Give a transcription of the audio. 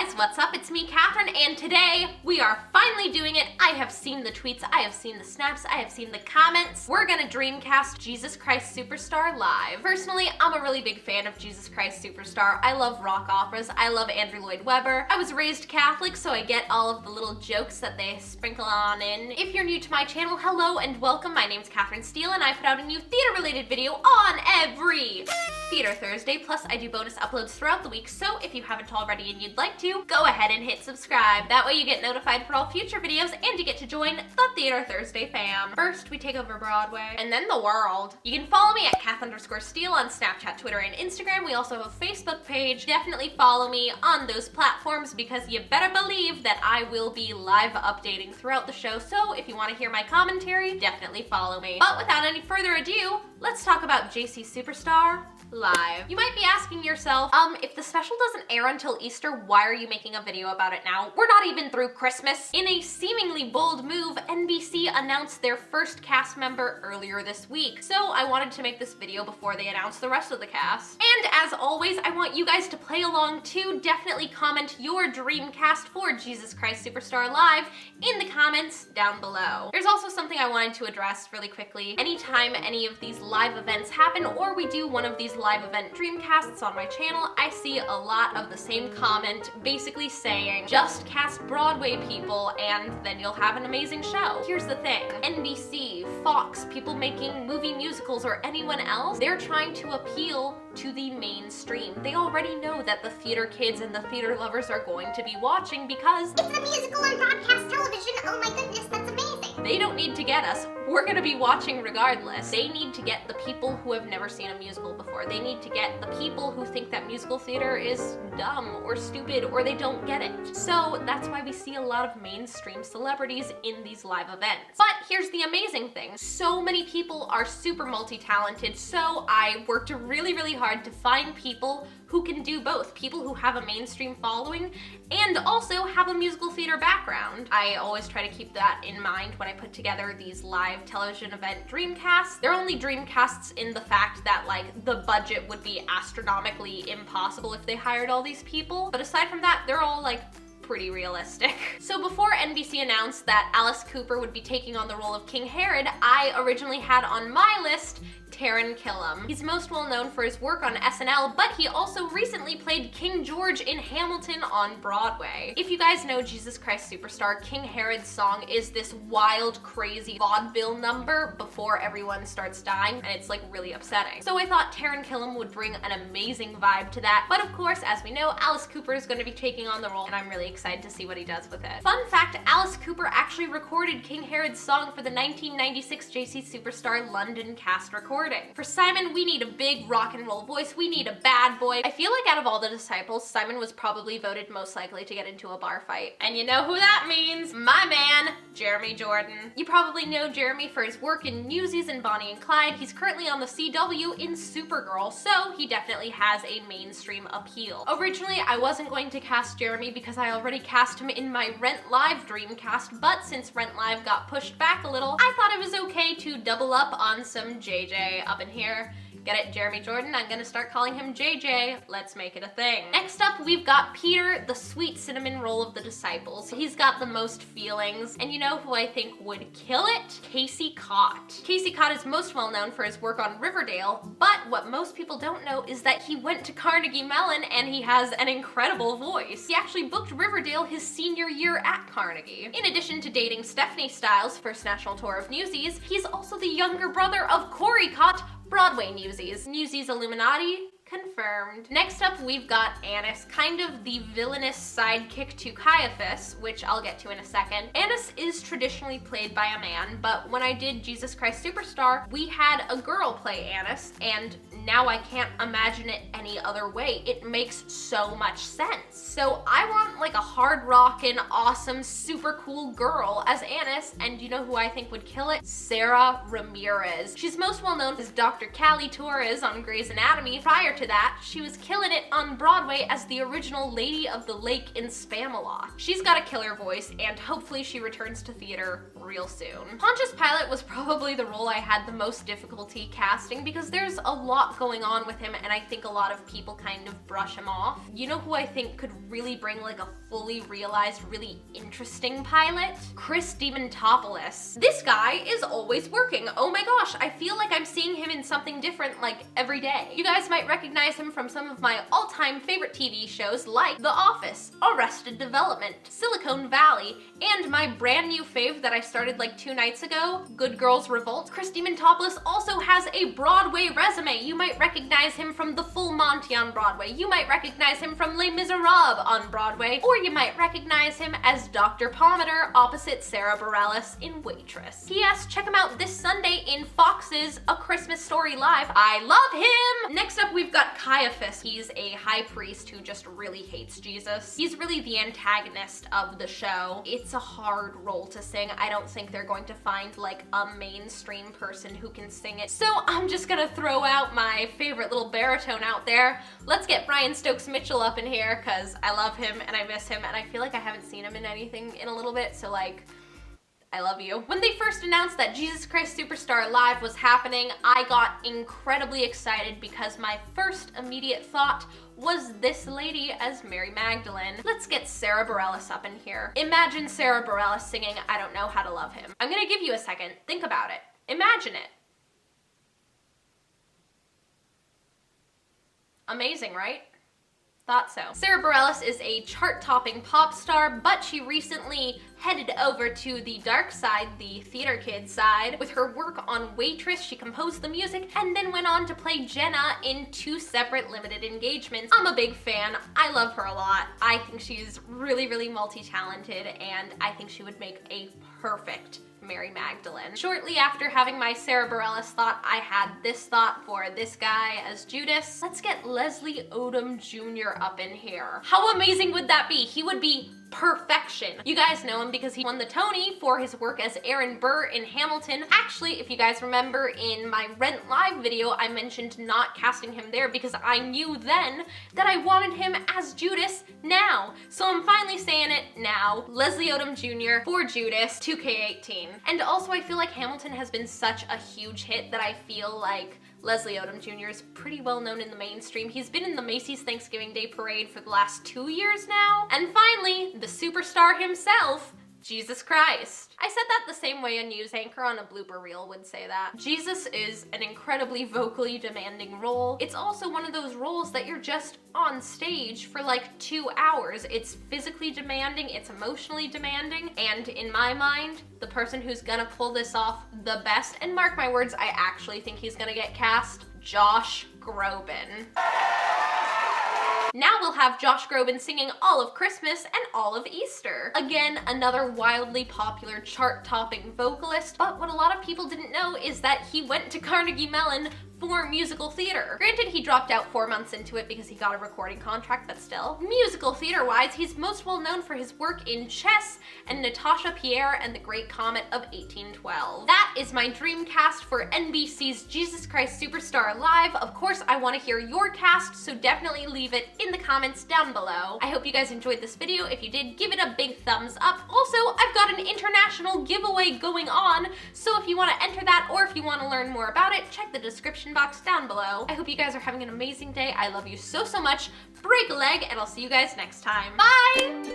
guys, what's up? It's me, Katherine, and today we are finally doing it. I have seen the tweets, I have seen the snaps, I have seen the comments. We're gonna dreamcast Jesus Christ Superstar live. Personally, I'm a really big fan of Jesus Christ Superstar. I love rock operas. I love Andrew Lloyd Webber. I was raised Catholic, so I get all of the little jokes that they sprinkle on in. If you're new to my channel, hello and welcome. My name's Katherine Steele, and I put out a new theater-related video on every Theater Thursday, plus I do bonus uploads throughout the week, so if you haven't already and you'd like to, go ahead and hit subscribe. That way you get notified for all future videos and you get to join the Theater Thursday fam. First, we take over Broadway, and then the world. You can follow me at Kath_Steele on Snapchat, Twitter, and Instagram. We also have a Facebook page. Definitely follow me on those platforms because you better believe that I will be live updating throughout the show, so if you want to hear my commentary, definitely follow me. But without any further ado, let's talk about JC Superstar live. You might be asking yourself, if the special doesn't air until Easter, why are you making a video about it now? We're not even through Christmas. In a seemingly bold move, NBC announced their first cast member earlier this week, so I wanted to make this video before they announced the rest of the cast. And as always, I want you guys to play along too. Definitely comment your dream cast for Jesus Christ Superstar Live in the comments down below. There's also something I wanted to address really quickly. Anytime any of these live events happen, or we do one of these live event dreamcasts on my channel, I see a lot of the same comment basically saying, just cast Broadway people and then you'll have an amazing show. Here's the thing, NBC, Fox, people making movie musicals, or anyone else, they're trying to appeal to the mainstream. They already know that the theater kids and the theater lovers are going to be watching because it's a musical on broadcast television. Oh my goodness, that's amazing. They don't need to get us. We're gonna be watching regardless. They need to get the people who have never seen a musical before. They need to get the people who think that musical theater is dumb or stupid or they don't get it. So that's why we see a lot of mainstream celebrities in these live events. But here's the amazing thing. So many people are super multi-talented, so I worked really, really hard to find people who can do both. People who have a mainstream following and also have a musical theater background. I always try to keep that in mind when I put together these live television event dreamcasts. They're only dreamcasts in the fact that like the budget would be astronomically impossible if they hired all these people. But aside from that, they're all like pretty realistic. So before NBC announced that Alice Cooper would be taking on the role of King Herod, I originally had on my list Taran Killam. He's most well known for his work on SNL, but he also recently played King George in Hamilton on Broadway. If you guys know Jesus Christ Superstar, King Herod's song is this wild, crazy vaudeville number before everyone starts dying, and it's like really upsetting. So I thought Taran Killam would bring an amazing vibe to that, but of course, as we know, Alice Cooper is going to be taking on the role, and I'm really excited to see what he does with it. Fun fact, Alice Cooper actually recorded King Herod's song for the 1996 JC Superstar London cast recording. For Simon, we need a big rock and roll voice. We need a bad boy. I feel like out of all the disciples, Simon was probably voted most likely to get into a bar fight. And you know who that means? My man, Jeremy Jordan. You probably know Jeremy for his work in Newsies and Bonnie and Clyde. He's currently on the CW in Supergirl, so he definitely has a mainstream appeal. Originally, I wasn't going to cast Jeremy because I already cast him in my Rent Live dreamcast, but since Rent Live got pushed back a little, I thought it was okay to double up on some JJ up in here. Get it, Jeremy Jordan? I'm gonna start calling him JJ. Let's make it a thing. Next up, we've got Peter, the sweet cinnamon roll of the disciples. He's got the most feelings, and you know who I think would kill it? Casey Cott. Casey Cott is most well known for his work on Riverdale, but what most people don't know is that he went to Carnegie Mellon and he has an incredible voice. He actually booked Riverdale his senior year at Carnegie. In addition to dating Stephanie Styles' first national tour of Newsies, he's also the younger brother of Corey Cott, Broadway Newsies. Newsies Illuminati? Confirmed. Next up, we've got Annas, kind of the villainous sidekick to Caiaphas, which I'll get to in a second. Annas is traditionally played by a man, but when I did Jesus Christ Superstar, we had a girl play Annas, and now I can't imagine it any other way. It makes so much sense. So I want like a hard rockin', awesome, super cool girl as Annas, and you know who I think would kill it? Sara Ramirez. She's most well known as Dr. Callie Torres on Grey's Anatomy. Prior to to that, she was killing it on Broadway as the original Lady of the Lake in Spamalot. She's got a killer voice, and hopefully she returns to theater real soon. Pontius Pilate was probably the role I had the most difficulty casting because there's a lot going on with him, and I think a lot of people kind of brush him off. You know who I think could really bring like a fully realized, really interesting Pilate? Chris Demontopoulos. This guy is always working. Oh my gosh, I feel like I'm seeing him in something different like every day. You guys might recognize him from some of my all-time favorite TV shows like The Office, Arrested Development, Silicon Valley, and my brand new fave that I started like 2 nights ago, Good Girls Revolt. Chris Demontopoulos also has a Broadway resume. You might recognize him from The Full Monty on Broadway. You might recognize him from Les Miserables on Broadway, or you might recognize him as Dr. Pomander opposite Sara Bareilles in Waitress. P.S. Check him out this Sunday in Fox's A Christmas Story Live. I love him! Next up, we've got Caiaphas. He's a high priest who just really hates Jesus. He's really the antagonist of the show. It's a hard role to sing. I don't think they're going to find like a mainstream person who can sing it. So I'm just gonna throw out my favorite little baritone out there. Let's get Brian Stokes Mitchell up in here because I love him and I miss him and I feel like I haven't seen him in anything in a little bit, so like, I love you. When they first announced that Jesus Christ Superstar Live was happening, I got incredibly excited because my first immediate thought was this lady as Mary Magdalene. Let's get Sara Bareilles up in here. Imagine Sara Bareilles singing I Don't Know How to Love Him. I'm gonna give you a second. Think about it. Imagine it. Amazing, right? Thought so. Sara Bareilles is a chart-topping pop star, but she recently headed over to the dark side, the theater kid side. With her work on Waitress, she composed the music and then went on to play Jenna in 2 separate limited engagements. I'm a big fan. I love her a lot. I think she's really, really multi-talented, and I think she would make a perfect Mary Magdalene. Shortly after having my Sara Bareilles thought, I had this thought for this guy as Judas. Let's get Leslie Odom Jr. up in here. How amazing would that be? He would be perfection. You guys know him because he won the Tony for his work as Aaron Burr in Hamilton. Actually, if you guys remember in my Rent Live video, I mentioned not casting him there because I knew then that I wanted him as Judas now. So I'm finally saying it now. Leslie Odom Jr. for Judas 2K18. And also I feel like Hamilton has been such a huge hit that I feel like Leslie Odom Jr. is pretty well known in the mainstream. He's been in the Macy's Thanksgiving Day Parade for the last 2 years now. And finally, the superstar himself, Jesus Christ. I said that the same way a news anchor on a blooper reel would say that. Jesus is an incredibly vocally demanding role. It's also one of those roles that you're just on stage for like 2 hours. It's physically demanding, it's emotionally demanding, and in my mind, the person who's gonna pull this off the best, and mark my words, I actually think he's gonna get cast, Josh Groban. Now we'll have Josh Groban singing all of Christmas and all of Easter. Again, another wildly popular chart-topping vocalist, but what a lot of people didn't know is that he went to Carnegie Mellon for musical theater. Granted, he dropped out 4 months into it because he got a recording contract, but still. Musical theater-wise, he's most well known for his work in Chess and Natasha Pierre and the Great Comet of 1812. That is my dream cast for NBC's Jesus Christ Superstar Live. Of course, I want to hear your cast, so definitely leave it in the comments down below. I hope you guys enjoyed this video. If you did, give it a big thumbs up. Also, I've got an international giveaway going on, so if you want to enter that or if you want to learn more about it, check the description box down below. I hope you guys are having an amazing day. I love you so, so much. Break a leg, and I'll see you guys next time. Bye!